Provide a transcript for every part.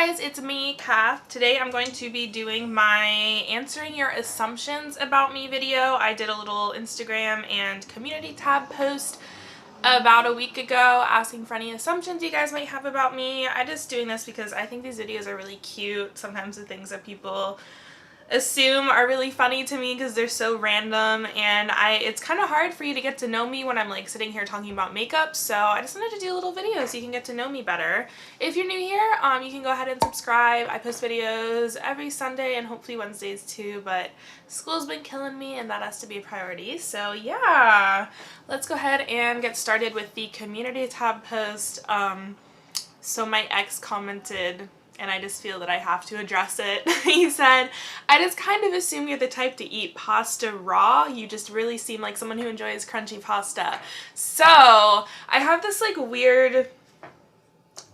guys, it's me, Kath. Today I'm going to be doing my answering your assumptions about me video. I did a little Instagram and community tab post about a week ago asking for any assumptions you guys might have about me. I'm just doing this because I think these videos are really cute. Sometimes the things that people assume are really funny to me because they're so random, and it's kind of hard for you to get to know me when I'm like sitting here talking about makeup, so I just wanted to do a little video so you can get to know me better. If you're new here, you can go ahead and subscribe. I post videos every Sunday and hopefully Wednesdays too, but school's been killing me and that has to be a priority. So yeah, let's go ahead and get started with the community tab post. So my ex commented, and I just feel that I have to address it. He said, "I just kind of assume you're the type to eat pasta raw. You just really seem like someone who enjoys crunchy pasta." So I have this like weird,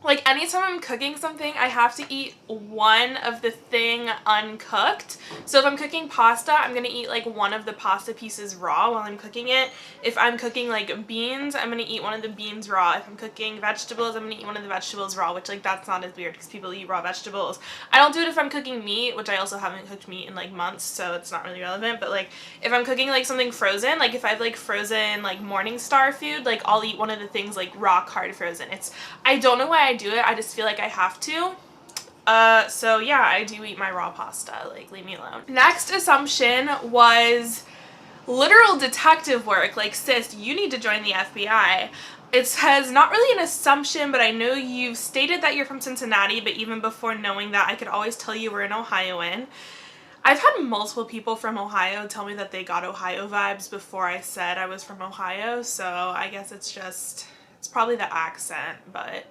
like anytime I'm cooking something, I have to eat one of the thing uncooked. So if I'm cooking pasta, I'm gonna eat like one of the pasta pieces raw while I'm cooking it. If I'm cooking like beans, I'm gonna eat one of the beans raw. If I'm cooking vegetables, I'm gonna eat one of the vegetables raw, which like that's not as weird because people eat raw vegetables. I don't do it if I'm cooking meat, which I also haven't cooked meat in like months, so it's not really relevant. But like if I'm cooking like something frozen, like if I have like frozen like Morningstar food, like I'll eat one of the things like rock hard frozen. I don't know why I do it, I just feel like I have to. So yeah, I do eat my raw pasta, like leave me alone. Next assumption was literal detective work, like sis, you need to join the FBI. It says, not really an assumption, but I know you've stated that you're from Cincinnati, but even before knowing that, I could always tell you were an Ohioan. I've had multiple people from Ohio tell me that they got Ohio vibes before I said I was from Ohio, so I guess it's probably the accent, but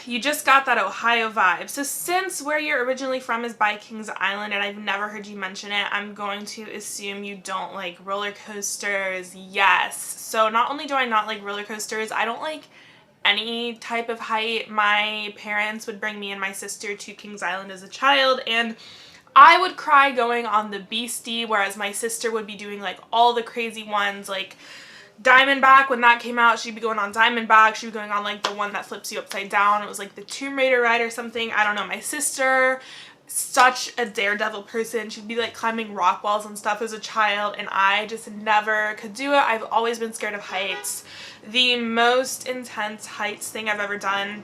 you just got that Ohio vibe. So since where you're originally from is by Kings Island and I've never heard you mention it, I'm going to assume you don't like roller coasters. Yes. So not only do I not like roller coasters, I don't like any type of height. My parents would bring me and my sister to Kings Island as a child, and I would cry going on the Beastie, whereas my sister would be doing like all the crazy ones, like Diamondback. When that came out, she'd be going on Diamondback. She'd be going on like the one that flips you upside down. It was like the Tomb Raider ride or something. I don't know. My sister, such a daredevil person. She'd be like climbing rock walls and stuff as a child, and I just never could do it. I've always been scared of heights. The most intense heights thing I've ever done,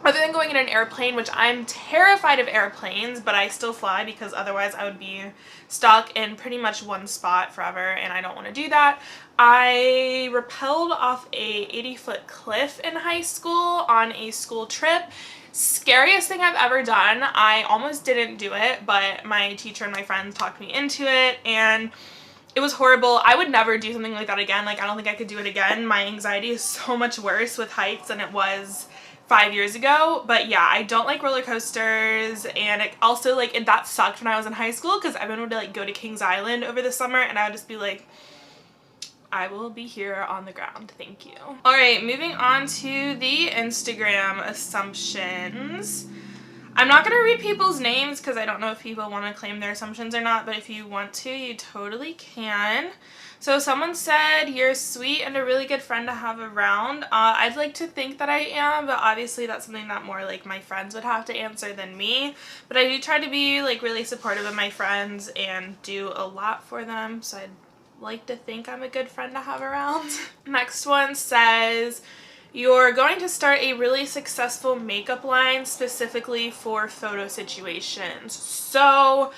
other than going in an airplane, which I'm terrified of airplanes, but I still fly because otherwise I would be stuck in pretty much one spot forever, and I don't want to do that. I rappelled off a 80-foot cliff in high school on a school trip. Scariest thing I've ever done. I almost didn't do it, but my teacher and my friends talked me into it, and it was horrible. I would never do something like that again. Like, I don't think I could do it again. My anxiety is so much worse with heights than it was 5 years ago. But yeah, I don't like roller coasters, and it also like that sucked when I was in high school because everyone would like go to Kings Island over the summer and I would just be like, I will be here on the ground, thank you. All right, moving on to the Instagram assumptions. I'm not going to read people's names because I don't know if people want to claim their assumptions or not, but if you want to, you totally can. So someone said, you're sweet and a really good friend to have around. I'd like to think that I am, but obviously that's something that more like my friends would have to answer than me. But I do try to be like really supportive of my friends and do a lot for them, so I'd like to think I'm a good friend to have around. Next one says, you're going to start a really successful makeup line specifically for photo situations. So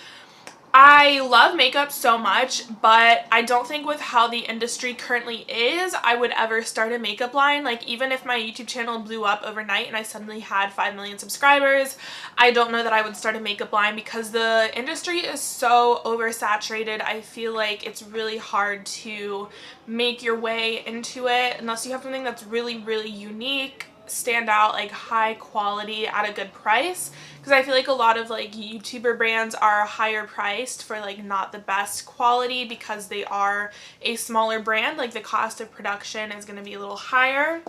I love makeup so much, but I don't think with how the industry currently is, I would ever start a makeup line. Like, even if my YouTube channel blew up overnight and I suddenly had 5 million subscribers, I don't know that I would start a makeup line because the industry is so oversaturated. I feel like it's really hard to make your way into it unless you have something that's really, really unique, stand out, like high quality at a good price, because I feel like a lot of like YouTuber brands are higher priced for like not the best quality because they are a smaller brand. Like the cost of production is going to be a little higher.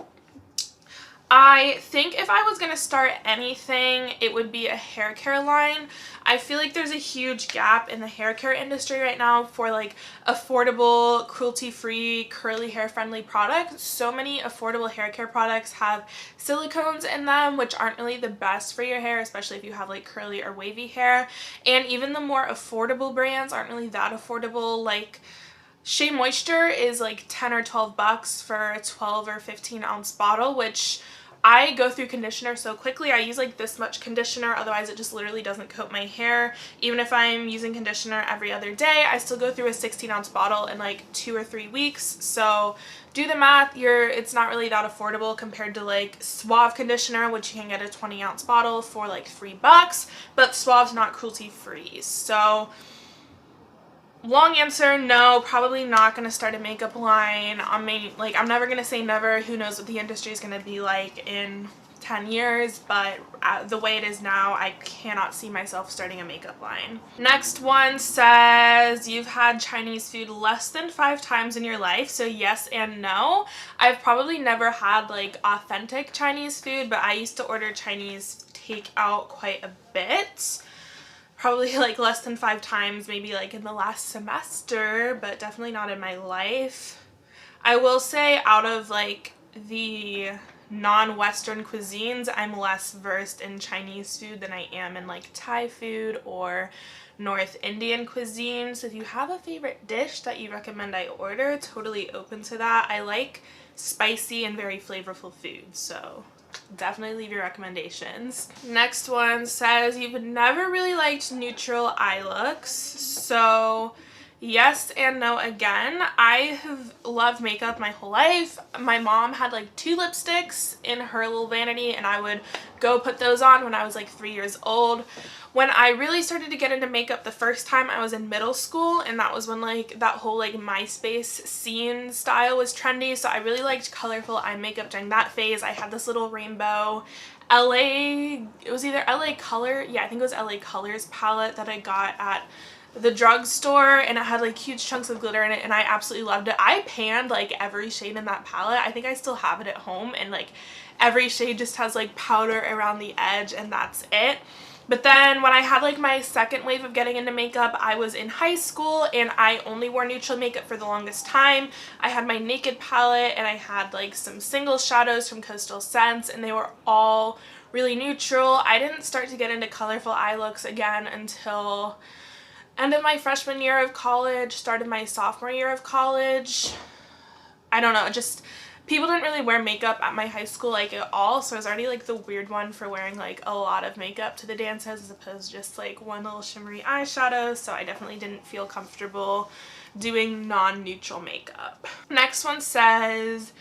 I think if I was going to start anything, it would be a hair care line. I feel like there's a huge gap in the hair care industry right now for like affordable, cruelty-free, curly hair friendly products. So many affordable hair care products have silicones in them, which aren't really the best for your hair, especially if you have like curly or wavy hair. And even the more affordable brands aren't really that affordable. Like Shea Moisture is like 10 or 12 bucks for a 12 or 15 ounce bottle, which I go through conditioner so quickly. I use like this much conditioner, otherwise it just literally doesn't coat my hair. Even if I'm using conditioner every other day, I still go through a 16 ounce bottle in like 2 or 3 weeks. So do the math, it's not really that affordable compared to like Suave conditioner, which you can get a 20 ounce bottle for like $3, but Suave's not cruelty free. So long answer, no, probably not going to start a makeup line. I mean, like, I'm never going to say never. Who knows what the industry is going to be like in 10 years, but the way it is now, I cannot see myself starting a makeup line. Next one says, you've had Chinese food less than 5 times in your life. So yes and no. I've probably never had like authentic Chinese food, but I used to order Chinese takeout quite a bit. Probably like less than 5 times, maybe like in the last semester, but definitely not in my life. I will say out of like the non-Western cuisines, I'm less versed in Chinese food than I am in like Thai food or North Indian cuisine. So if you have a favorite dish that you recommend I order, totally open to that. I like spicy and very flavorful food, so definitely leave your recommendations. Next one says, you've never really liked neutral eye looks. So yes and no again. I have loved makeup my whole life. My mom had like 2 lipsticks in her little vanity, and I would go put those on when I was like 3 years old. When I really started to get into makeup the first time, I was in middle school, and that was when like that whole like MySpace scene style was trendy. So I really liked colorful eye makeup during that phase. I had this little rainbow it was either LA Color, yeah, I think it was LA Colors palette that I got at the drugstore, and it had like huge chunks of glitter in it, and I absolutely loved it. I panned like every shade in that palette. I think I still have it at home, and like every shade just has like powder around the edge, and that's it. But then when I had like my second wave of getting into makeup, I was in high school and I only wore neutral makeup for the longest time. I had my Naked palette, and I had like some single shadows from Coastal Scents, and they were all really neutral. I didn't start to get into colorful eye looks again until end of my freshman year of college, started my sophomore year of college. I don't know, just people didn't really wear makeup at my high school like at all, so I was already like the weird one for wearing like a lot of makeup to the dances as opposed to just like one little shimmery eyeshadow, so I definitely didn't feel comfortable doing non-neutral makeup. Next one says,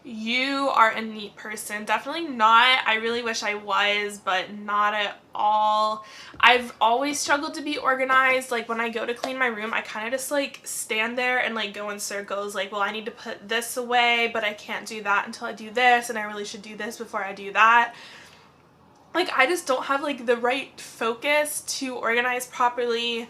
you are a neat person. Definitely not. I really wish I was, but not at all. I've always struggled to be organized. Like when I go to clean my room, I kind of just like stand there and like go in circles, like, well, I need to put this away, but I can't do that until I do this, and I really should do this before I do that. Like I just don't have like the right focus to organize properly.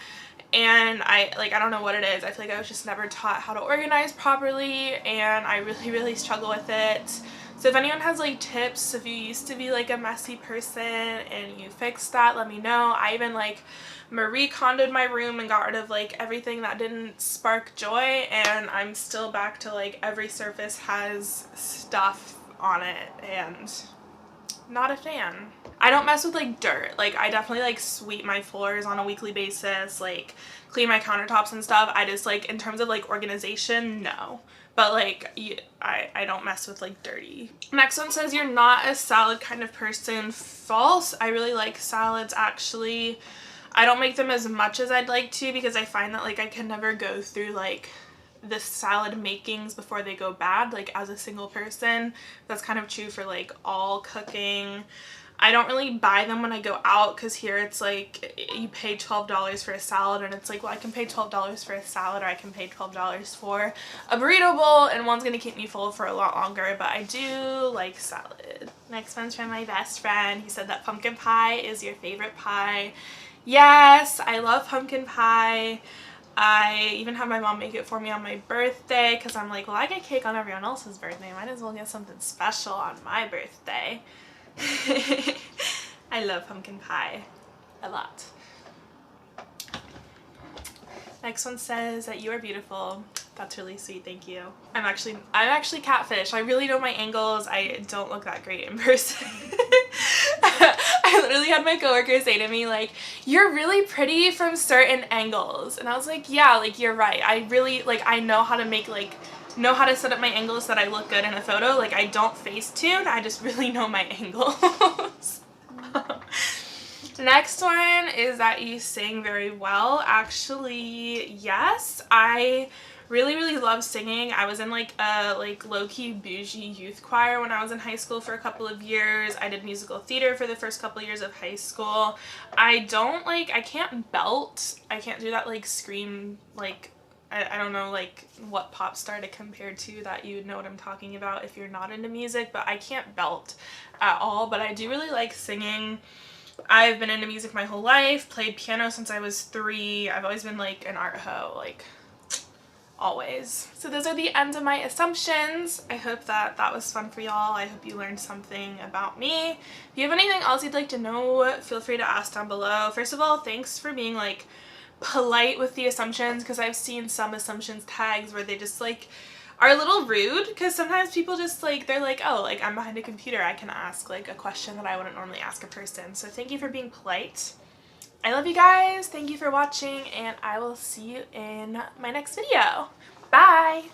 And I don't know what it is. I feel like I was just never taught how to organize properly, and I really struggle with it. So if anyone has like tips, if you used to be like a messy person and you fixed that, let me know. I even like Marie Kondo'd my room and got rid of like everything that didn't spark joy, and I'm still back to like every surface has stuff on it, and not a fan. I don't mess with like dirt. Like I definitely like sweep my floors on a weekly basis, like clean my countertops and stuff. I just like, in terms of like organization, no. But like I don't mess with like dirty. Next one says, you're not a salad kind of person. False. I really like salads actually. I don't make them as much as I'd like to because I find that like I can never go through like the salad makings before they go bad, like as a single person. That's kind of true for like all cooking. I don't really buy them when I go out because here it's like you pay $12 for a salad, and it's like, well, I can pay $12 for a salad, or I can pay $12 for a burrito bowl, and one's gonna keep me full for a lot longer, but I do like salad. Next one's from my best friend. He said that pumpkin pie is your favorite pie. Yes, I love pumpkin pie. I even had my mom make it for me on my birthday because I'm like, well, I get cake on everyone else's birthday. Might as well get something special on my birthday. I love pumpkin pie a lot. Next one says that you are beautiful. That's really sweet, thank you. I'm actually catfish. I really know my angles. I don't look that great in person. I literally had my coworker say to me like, you're really pretty from certain angles. And I was like, yeah, like you're right. I really like, I know how to make know how to set up my angles so that I look good in a photo. Like I don't Facetune, I just really know my angles. Next one is that you sing very well. Actually, yes, I really love singing. I was in like a low-key bougie youth choir when I was in high school for a couple of years. I did musical theater for the first couple of years of high school. I can't belt. I can't do that like scream, like I don't know like what pop star to compare to that you would know what I'm talking about if you're not into music, but I can't belt at all. But I do really like singing. I've been into music my whole life, played piano since I was 3. I've always been like an art hoe, like always. So those are the end of my assumptions. I hope that was fun for y'all. I hope you learned something about me. If you have anything else you'd like to know, feel free to ask down below. First of all, thanks for being like polite with the assumptions, because I've seen some assumptions tags where they just like are a little rude, because sometimes people just like, they're like, oh, like I'm behind a computer, I can ask like a question that I wouldn't normally ask a person. So thank you for being polite. I love you guys. Thank you for watching, and I will see you in my next video. Bye!